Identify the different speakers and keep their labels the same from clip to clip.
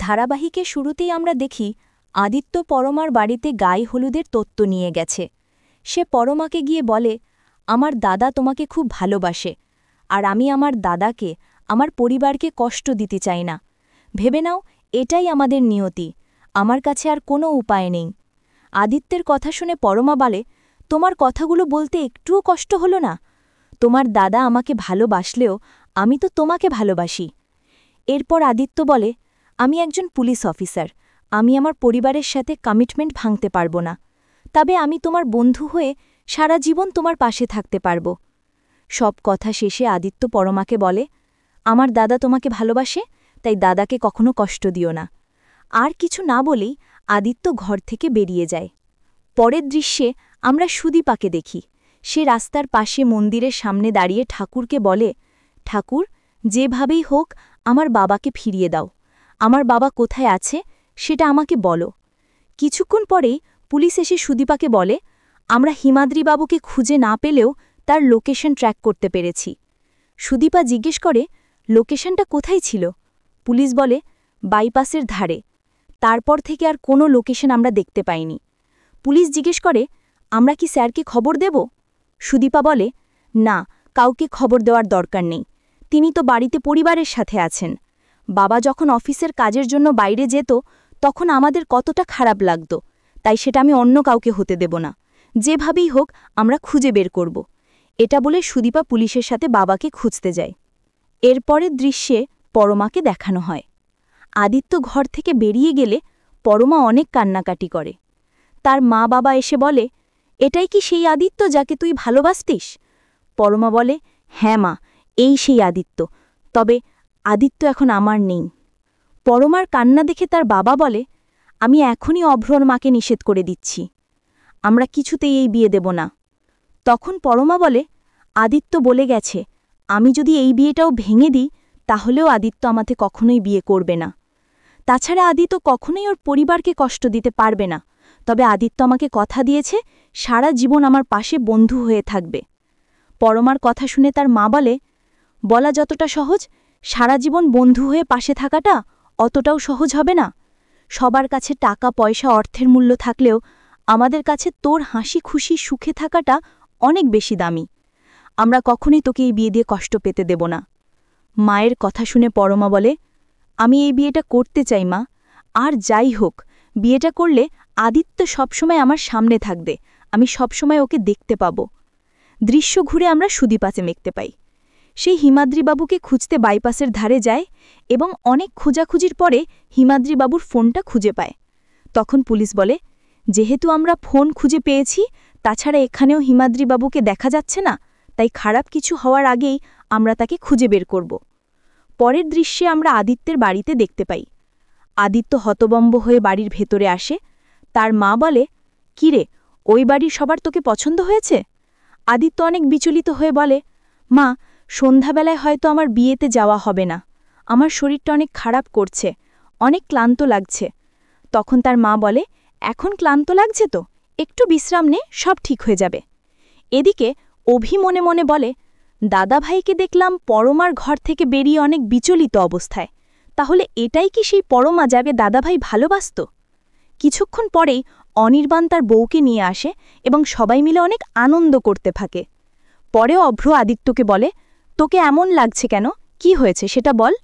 Speaker 1: ধারাবাহিকে শুরুতেই আমরা দেখি আদিত্য পরমার বাড়িতে গায়ে হলুদের তত্ত্ব নিয়ে গেছে। সে পরমাকে গিয়ে বলে, আমার দাদা তোমাকে খুব ভালোবাসে, আর আমি আমার দাদাকে, আমার পরিবারকে কষ্ট দিতে চাই না। ভেবে নাও, এটাই আমাদের নিয়তি, আমার কাছে আর কোনো উপায় নেই। আদিত্যের কথা শুনে পরমা বলে, তোমার কথাগুলো বলতে একটুও কষ্ট হলো না? তোমার দাদা আমাকে ভালোবাসলেও আমি তো তোমাকে ভালোবাসি। এরপর আদিত্য বলে, আমি একজন পুলিশ অফিসার, আমি আমার পরিবারের সাথে কমিটমেন্ট ভাঙতে পারব না, তবে আমি তোমার বন্ধু হয়ে সারা জীবন তোমার পাশে থাকতে পারব। সব কথা শেষে আদিত্য পরমাকে বলে, আমার দাদা তোমাকে ভালোবাসে, তাই দাদাকে কখনো কষ্ট দিও না। আর কিছু না বলেই আদিত্য ঘর থেকে বেরিয়ে যায়। পরের দৃশ্যে আমরা সুদীপাকে দেখি। সে রাস্তার পাশে মন্দিরের সামনে দাঁড়িয়ে ঠাকুরকে বলে, ঠাকুর, যেভাবেই হোক আমার বাবাকে ফিরিয়ে দাও, আমার বাবা কোথায় আছে সেটা আমাকে বলো। কিছুক্ষণ পরেই পুলিশ এসে সুদীপাকে বলে, আমরা হিমাদ্রিবাবুকে খুঁজে না পেলেও তার লোকেশন ট্র্যাক করতে পেরেছি। সুদীপা জিজ্ঞেস করে, লোকেশনটা কোথায় ছিল? পুলিশ বলে, বাইপাসের ধারে। তারপর থেকে আর কোনো লোকেশন আমরা দেখতে পাইনি। পুলিশ জিজ্ঞেস করে, আমরা কি স্যারকে খবর দেব? সুদীপা বলে, না, কাউকে খবর দেওয়ার দরকার নেই, তিনি তো বাড়িতে পরিবারের সাথে আছেন। বাবা যখন অফিসের কাজের জন্য বাইরে যেত তখন আমাদের কতটা খারাপ লাগত, তাই সেটা আমি অন্য কাউকে হতে দেব না। যেভাবেই হোক আমরা খুঁজে বের করব। এটা বলে সুদীপা পুলিশের সাথে বাবাকে খুঁজতে যায়। এরপরের দৃশ্যে পরমাকে দেখানো হয়। আদিত্য ঘর থেকে বেরিয়ে গেলে পরমা অনেক কান্নাকাটি করে। তার মা বাবা এসে বলে, এটাই কি সেই আদিত্য যাকে তুই ভালোবাসতিস? পরমা বলে, হ্যাঁ মা, এই সেই আদিত্য, তবে আদিত্য এখন আমার নেই। পরমার কান্না দেখে তার বাবা বলে, আমি এখনই অভ্রর মাকে নিষেধ করে দিচ্ছি, আমরা কিছুতেই এই বিয়ে দেব না। তখন পরমা বলে, আদিত্য বলে গেছে, আমি যদি এই বিয়েটাও ভেঙে দিই তাহলেও আদিত্য আমাকে কখনোই বিয়ে করবে না। তাছাড়া আদিত্য কখনোই ওর পরিবারকে কষ্ট দিতে পারবে না, তবে আদিত্য আমাকে কথা দিয়েছে সারা জীবন আমার পাশে বন্ধু হয়ে থাকবে। পরমার কথা শুনে তার মা বলে, বলা যতটা সহজ, সারা জীবন বন্ধু হয়ে পাশে থাকাটা অতটাও সহজ হবে না। সবার কাছে টাকা পয়সা অর্থের মূল্য থাকলেও আমাদের কাছে তোর হাসি খুশি সুখে থাকাটা অনেক বেশি দামি। আমরা কখনোই তোকে এই বিয়ে দিয়ে কষ্ট পেতে দেব না। মায়ের কথা শুনে পরমা বলে, আমি এই বিয়েটা করতে চাই মা, আর যাই হোক বিয়েটা করলে আদিত্য সবসময় আমার সামনে থাকবে, আমি সবসময় ওকে দেখতে পাব। দৃশ্য ঘুরে আমরা সুদীপাতে দেখতে পাই। সেই হিমাদ্রিবাবুকে খুঁজতে বাইপাসের ধারে যায় এবং অনেক খোঁজাখুঁজির পরে হিমাদ্রিবাবুর ফোনটা খুঁজে পায়। তখন পুলিশ বলে, যেহেতু আমরা ফোন খুঁজে পেয়েছি, তাছাড়া এখানেও হিমাদ্রিবাবুকে দেখা যাচ্ছে না, তাই খারাপ কিছু হওয়ার আগেই আমরা তাকে খুঁজে বের করব। পরের দৃশ্যে আমরা আদিত্যের বাড়িতে দেখতে পাই। আদিত্য হতবম্ব হয়ে বাড়ির ভেতরে আসে। তার মা বলে, কিরে, ওই বাড়ির সবার তোকে পছন্দ হয়েছে? আদিত্য অনেক বিচলিত হয়ে বলে, মা, সন্ধ্যাবেলায় হয়তো আমার বিয়েতে যাওয়া হবে না, আমার শরীরটা অনেক খারাপ করছে, অনেক ক্লান্ত লাগছে। তখন তার মা বলে, এখন ক্লান্ত লাগছে তো, একটু বিশ্রাম নে, সব ঠিক হয়ে যাবে। এদিকে অভি মনে মনে বলে, দাদাভাইকে দেখলাম পরমার ঘর থেকে বেরিয়ে অনেক বিচলিত অবস্থায়, তাহলে এটাই কি সেই পরমা যাবে দাদাভাই ভালোবাসত? কিছুক্ষণ পরেই অনির্বাণ তার বউকে নিয়ে আসে এবং সবাই মিলে অনেক আনন্দ করতে থাকে। পরেও অভ্র আদিত্যকে বলে, তোকে এমন লাগছে কেন, কি হয়েছে সেটা বল।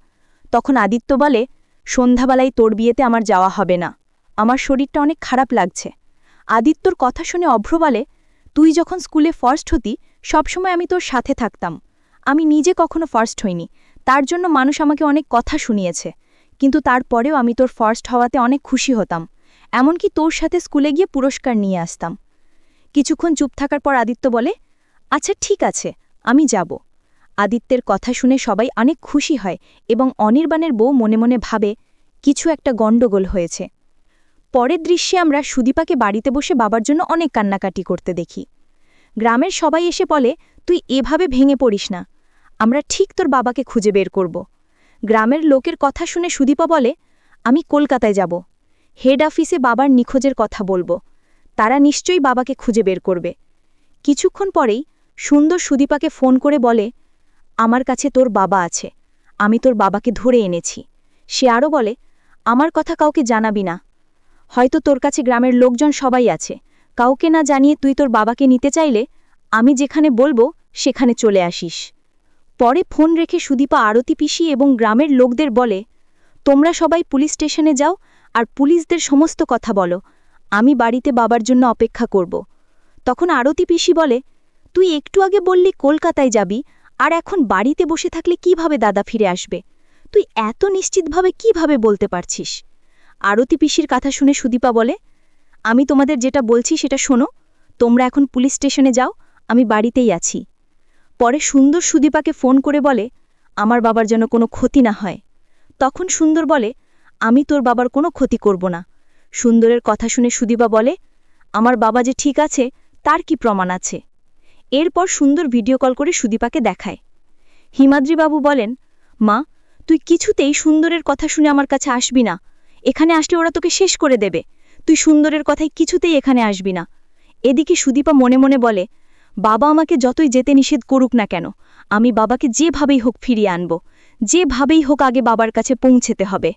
Speaker 1: তখন আদিত্য বলে, সন্ধ্যাবেলায় তোর বিয়েতে আমার যাওয়া হবে না, আমার শরীরটা অনেক খারাপ লাগছে। আদিত্যর কথা শুনে অভ্র বলে, তুই যখন স্কুলে ফার্স্ট হতি সবসময় আমি তোর সাথে থাকতাম, আমি নিজে কখনো ফার্স্ট হইনি, তার জন্য মানুষ আমাকে অনেক কথা শুনিয়েছে, কিন্তু তারপরেও আমি তোর ফার্স্ট হওয়াতে অনেক খুশি হতাম, এমনকি তোর সাথে স্কুলে গিয়ে পুরস্কার নিয়ে আসতাম। কিছুক্ষণ চুপ থাকার পর আদিত্য বলে, আচ্ছা ঠিক আছে, আমি যাব। আদিত্যের কথা শুনে সবাই অনেক খুশি হয় এবং অনির্বাণের বউ মনে মনে ভাবে, কিছু একটা গণ্ডগোল হয়েছে। পরের দৃশ্যে আমরা সুদীপাকে বাড়িতে বসে বাবার জন্য অনেক কান্নাকাটি করতে দেখি। গ্রামের সবাই এসে বলে, তুই এভাবে ভেঙে পড়িস না, আমরা ঠিক তোর বাবাকে খুঁজে বের করব। গ্রামের লোকের কথা শুনে সুদীপা বলে, আমি কলকাতায় যাব, হেড অফিসে বাবার নিখোঁজের কথা বলবো, তারা নিশ্চয়ই বাবাকে খুঁজে বের করবে। কিছুক্ষণ পরেই সুন্দর সুদীপাকে ফোন করে বলে, আমার কাছে তোর বাবা আছে, আমি তোর বাবাকে ধরে এনেছি। সে আরও বলে, আমার কথা কাউকে জানাবি না। হয়তো তোর কাছে গ্রামের লোকজন সবাই আছে, কাউকে না জানিয়ে তুই তোর বাবাকে নিতে চাইলে আমি যেখানে বলবো সেখানে চলে আসিস। পরে ফোন রেখে সুদীপা আরতি পিসি এবং গ্রামের লোকদের বলে, তোমরা সবাই পুলিশ স্টেশনে যাও আর পুলিশদের সমস্ত কথা বলো, আমি বাড়িতে বাবার জন্য অপেক্ষা করব। তখন আরতি পিসি বলে, তুই একটু আগে বললি কলকাতায় যাবি, আর এখন বাড়িতে বসে থাকলে কিভাবে দাদা ফিরে আসবে? তুই এত নিশ্চিতভাবে কিভাবে বলতে পারছিস? আরতি পিসির কথা শুনে সুদীপা বলে, আমি তোমাদের যেটা বলছি সেটা শোনো, তোমরা এখন পুলিশ স্টেশনে যাও, আমি বাড়িতেই আছি। পরে সুন্দর সুদীপাকে ফোন করে বলে, আমার বাবার যেন কোনো ক্ষতি না হয়। তখন সুন্দর বলে, আমি তোর বাবার কোনো ক্ষতি করব না। সুন্দরের কথা শুনে সুদীপা বলে, আমার বাবা যে ঠিক আছে তার কি প্রমাণ আছে? এরপর সুন্দর ভিডিও কল করে সুদীপাকে দেখায়। হিমাদ্রিবাবু বলেন, মা, তুই কিছুতেই সুন্দরের কথা শুনে আমার কাছে আসবি না, এখানে আসলে ওরা তোকে শেষ করে দেবে, তুই সুন্দরের কথায় কিছুতেই এখানে আসবি না। এদিকে সুদীপা মনে মনে বলে, বাবা আমাকে যতই যেতে নিষেধ করুক না কেন, আমি বাবাকে যেভাবেই হোক ফিরিয়ে আনব, যেভাবেই হোক আগে বাবার কাছে পৌঁছেতে হবে।